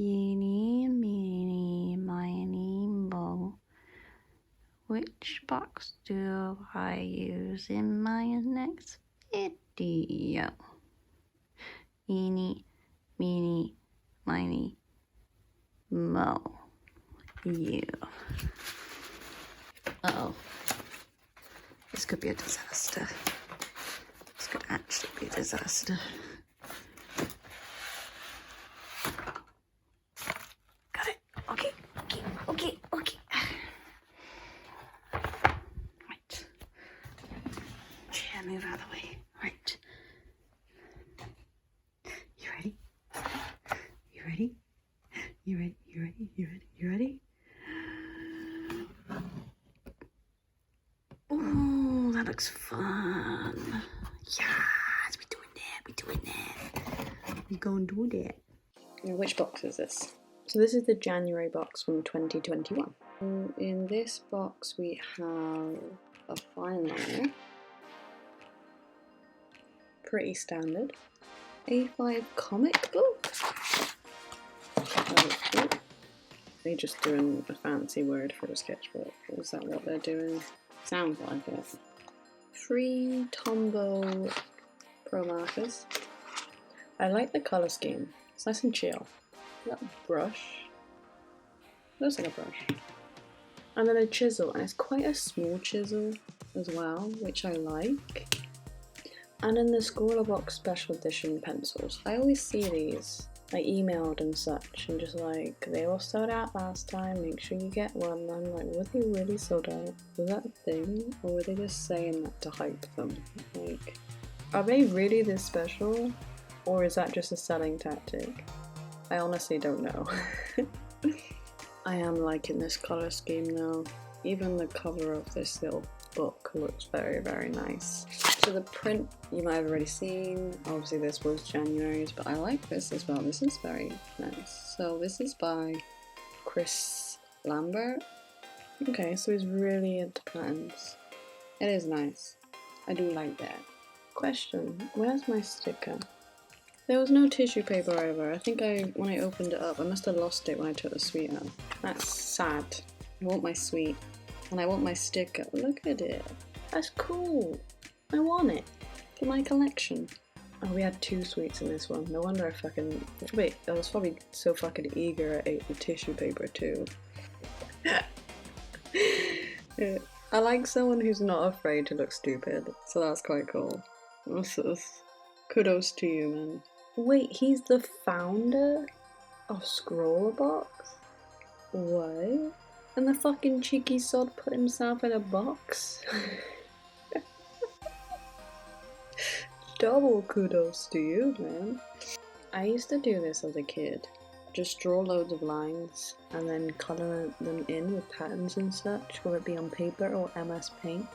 Eeny, meeny, miny, mo. Which box do I use in my next video? Eeny, meeny, miny, mo. You. Uh-oh. This could be a disaster. This could actually be a disaster. Got it. Okay. Right. Chair, move out of the way. Right. You ready? You ready? You ready? You ready? You ready? You ready? Oh, that looks fun. Yes, we're doing that. We gonna do that. Now, which box is this? So this is the January box from 2021. In this box we have a fine liner. Pretty standard. A5 comic book. They're just doing a fancy word for a sketchbook. Is that what they're doing? Sounds like it. 3 Tombow Pro markers. I like the colour scheme. It's nice and chill. Is that a brush? Looks like a brush. And then a chisel, and it's quite a small chisel as well, which I like. And then the Scrawlr box special edition pencils. I always see these. I emailed and such, and just like, they all sold out last time, make sure you get one. And I'm like, were they really sold out? Was that a thing? Or were they just saying that to hype them? Like, are they really this special? Or is that just a selling tactic? I honestly don't know. I am liking this colour scheme though. Even the cover of this little book looks very, very nice. So the print you might have already seen. Obviously this was January's, but I like this as well. This is very nice. So this is by Chris Lambert. Okay, so he's really into patterns. It is nice. I do like that. Question, where's my sticker? There was no tissue paper over. I think when I opened it up, I must have lost it when I took the sweet out. That's sad. I want my sweet. And I want my sticker. Look at it. That's cool. I want it for my collection. Oh, we had 2 sweets in this one. No wonder I fucking... Wait, I was probably so fucking eager I ate the tissue paper too. I like someone who's not afraid to look stupid. So that's quite cool. Kudos to you, man. Wait, he's the founder of Scrawlr box? What? And the fucking cheeky sod put himself in a box? Double kudos to you, man. I used to do this as a kid. Just draw loads of lines and then colour them in with patterns and such, whether it be on paper or MS Paint.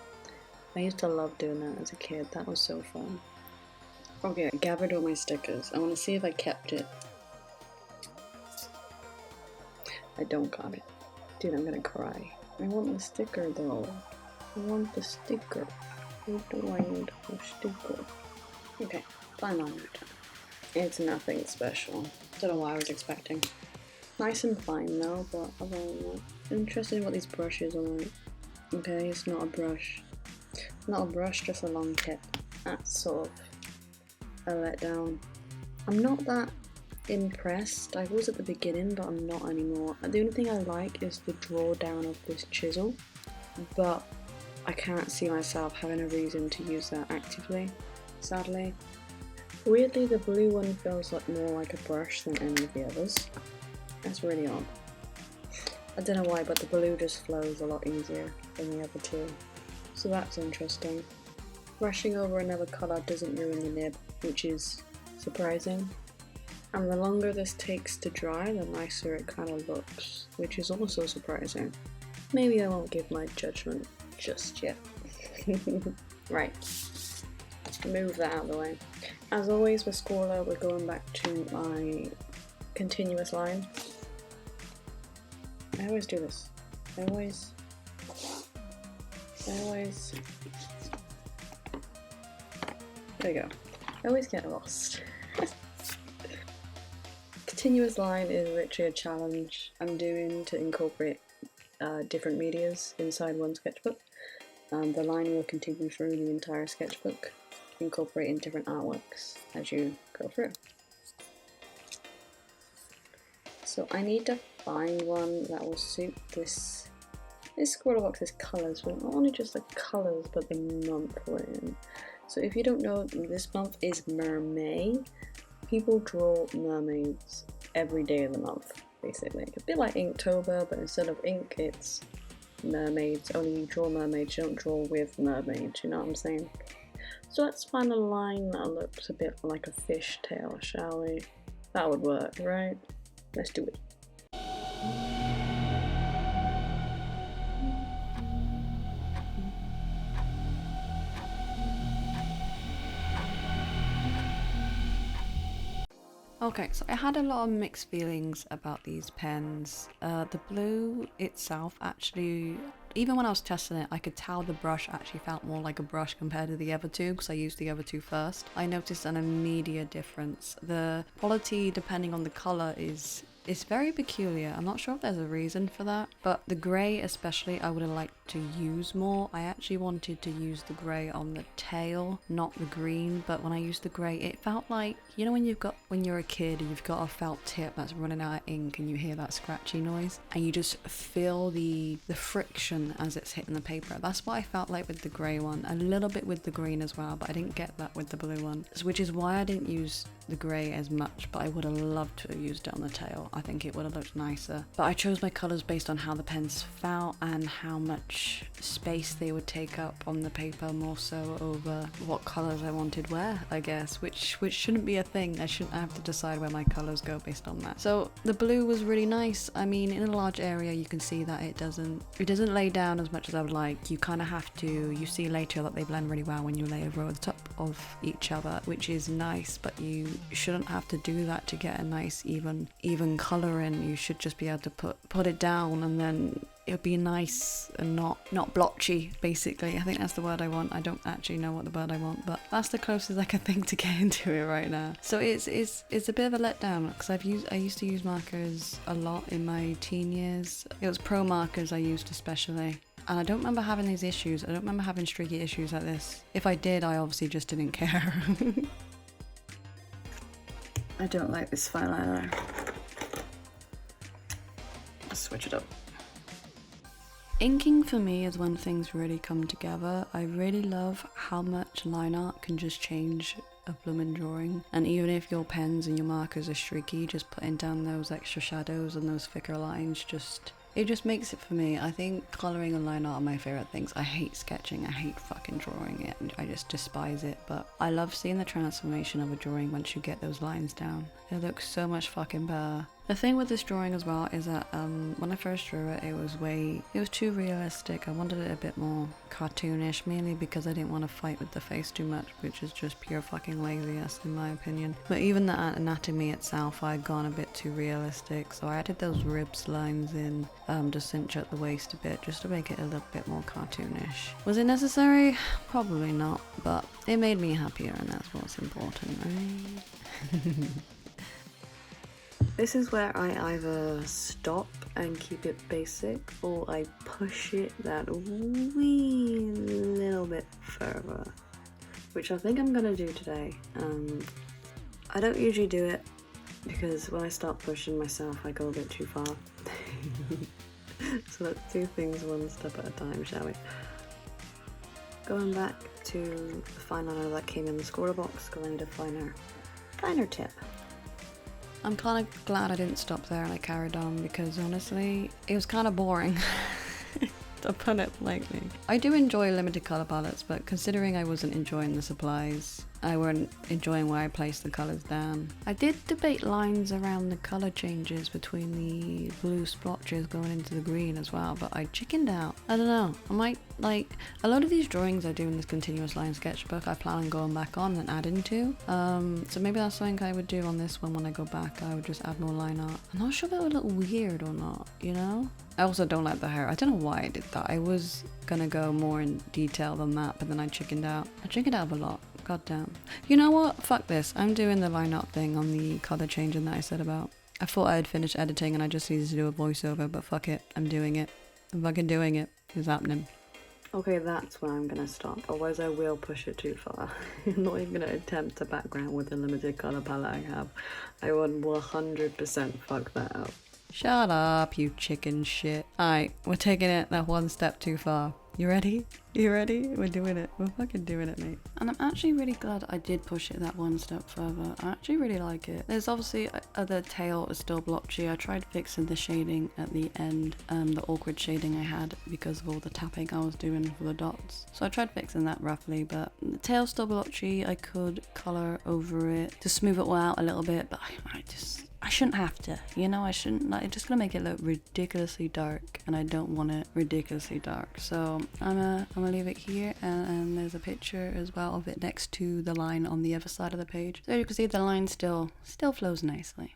I used to love doing that as a kid. That was so fun. Okay, I gathered all my stickers. I want to see if I kept it. I don't got it. Dude, I'm gonna cry. I want the sticker though. I want the sticker. What do I need for sticker? Okay, fine liner time. It's nothing special. Don't know what I was expecting. Nice and fine though, but other than that, I'm interested in what these brushes are like. Okay, it's not a brush. Not a brush, just a long tip. That's sort of a letdown. I'm not that impressed. I was at the beginning, but I'm not anymore. The only thing I like is the drawdown of this chisel, but I can't see myself having a reason to use that actively, sadly. Weirdly, the blue one feels like more like a brush than any of the others. That's really odd. I don't know why, but the blue just flows a lot easier than the other two. So that's interesting. Brushing over another colour doesn't ruin the nib, which is surprising. And the longer this takes to dry, the nicer it kind of looks, which is also surprising. Maybe I won't give my judgment just yet. Right, move that out of the way. As always with Scrawlr, we're going back to my continuous line. I always do this. I always... There you go. I always get lost. continuous line is literally a challenge I'm doing to incorporate different medias inside one sketchbook. The line will continue through the entire sketchbook, incorporating different artworks as you go through. So I need to find one that will suit this Scrawlr box's colours, but not only just the colours, but the month we're in. So if you don't know, this month is Mermay. People draw mermaids every day of the month, basically. A bit like Inktober, but instead of ink, it's mermaids. Only you draw mermaids, you don't draw with mermaids, you know what I'm saying? So let's find a line that looks a bit like a fishtail, shall we? That would work, right? Let's do it. Okay, so I had a lot of mixed feelings about these pens. The blue itself actually, even when I was testing it, I could tell the brush actually felt more like a brush compared to the other two, because I used the other two first. I noticed an immediate difference. The quality, depending on the color, it's very peculiar. I'm not sure if there's a reason for that, but the grey especially I would have liked to use more. I actually wanted to use the grey on the tail, not the green, but when I used the grey it felt like, you know, when you're a kid and you've got a felt tip that's running out of ink and you hear that scratchy noise and you just feel the friction as it's hitting the paper. That's what I felt like with the grey one, a little bit with the green as well, but I didn't get that with the blue one, which is why I didn't use the grey as much, but I would have loved to have used it on the tail. I think it would have looked nicer. But I chose my colours based on how the pens felt and how much space they would take up on the paper, more so over what colours I wanted where, I guess, which shouldn't be a thing. I shouldn't have to decide where my colours go based on that. So the blue was really nice. I mean, in a large area you can see that it doesn't lay down as much as I would like. You kind of have to, you see later that they blend really well when you lay over the top of each other, which is nice, but you shouldn't have to do that to get a nice even colour in. You should just be able to put it down and then it'll be nice and not blotchy, basically. I think that's the word I want. I don't actually know what the word I want, but that's the closest I can think to get into it right now. So it's a bit of a letdown, because I used to use markers a lot in my teen years. It was pro markers I used especially. And I don't remember having these issues. I don't remember having streaky issues like this. If I did, I obviously just didn't care. I don't like this fine liner. Let's switch it up. Inking for me is when things really come together. I really love how much line art can just change a blooming drawing. And even if your pens and your markers are streaky, just putting down those extra shadows and those thicker lines it just makes it for me. I think colouring and line art are my favourite things. I hate sketching, I hate fucking drawing it, I just despise it, but I love seeing the transformation of a drawing once you get those lines down. It looks so much fucking better. The thing with this drawing as well is that when I first drew it, it was too realistic. I wanted it a bit more cartoonish, mainly because I didn't want to fight with the face too much, which is just pure fucking laziness in my opinion. But even the anatomy itself, I'd gone a bit too realistic, so I added those ribs lines in to cinch up the waist a bit, just to make it a little bit more cartoonish. Was it necessary? Probably not, but it made me happier, and that's what's important, right? This is where I either stop and keep it basic, or I push it that wee little bit further, which I think I'm gonna do today. I don't usually do it because when I start pushing myself I go a bit too far. So let's do things one step at a time, shall we? Going back to the fine liner that came in the Scrawlr box, because I need a finer tip. I'm kind of glad I didn't stop there and I carried on, because honestly, it was kind of boring, to put it lightly. I do enjoy limited colour palettes, but considering I wasn't enjoying the supplies, I weren't enjoying where I placed the colours down. I did debate lines around the colour changes between the blue splotches going into the green as well, but I chickened out. I don't know, I might, like, a lot of these drawings I do in this continuous line sketchbook I plan on going back on and adding to. So maybe that's something I would do on this one when I go back. I would just add more line art. I'm not sure if it would look weird or not, you know? I also don't like the hair. I don't know why I did that. I was gonna go more in detail than that, but then I chickened out. I chickened out a lot. God damn. You know what? Fuck this. I'm doing the line art thing on the colour changing that I said about. I thought I had finished editing and I just needed to do a voiceover, but fuck it, I'm doing it. I'm fucking doing it. It's happening. Okay, that's where I'm gonna stop, otherwise I will push it too far. I'm not even gonna attempt a background with the limited colour palette I have. I would 100% fuck that up. Shut up, you chicken shit. Alright, we're taking it that one step too far. You ready? You ready? We're doing it. We're fucking doing it, mate. And I'm actually really glad I did push it that one step further. I actually really like it. There's obviously the tail is still blotchy. I tried fixing the shading at the end, the awkward shading I had because of all the tapping I was doing for the dots. So I tried fixing that roughly, but the tail's still blotchy. I could colour over it to smooth it all out a little bit, but I shouldn't have to, you know, I shouldn't, like, it's just gonna make it look ridiculously dark, and I don't want it ridiculously dark. So I'm gonna leave it here, and there's a picture as well of it next to the line on the other side of the page. So you can see the line still flows nicely.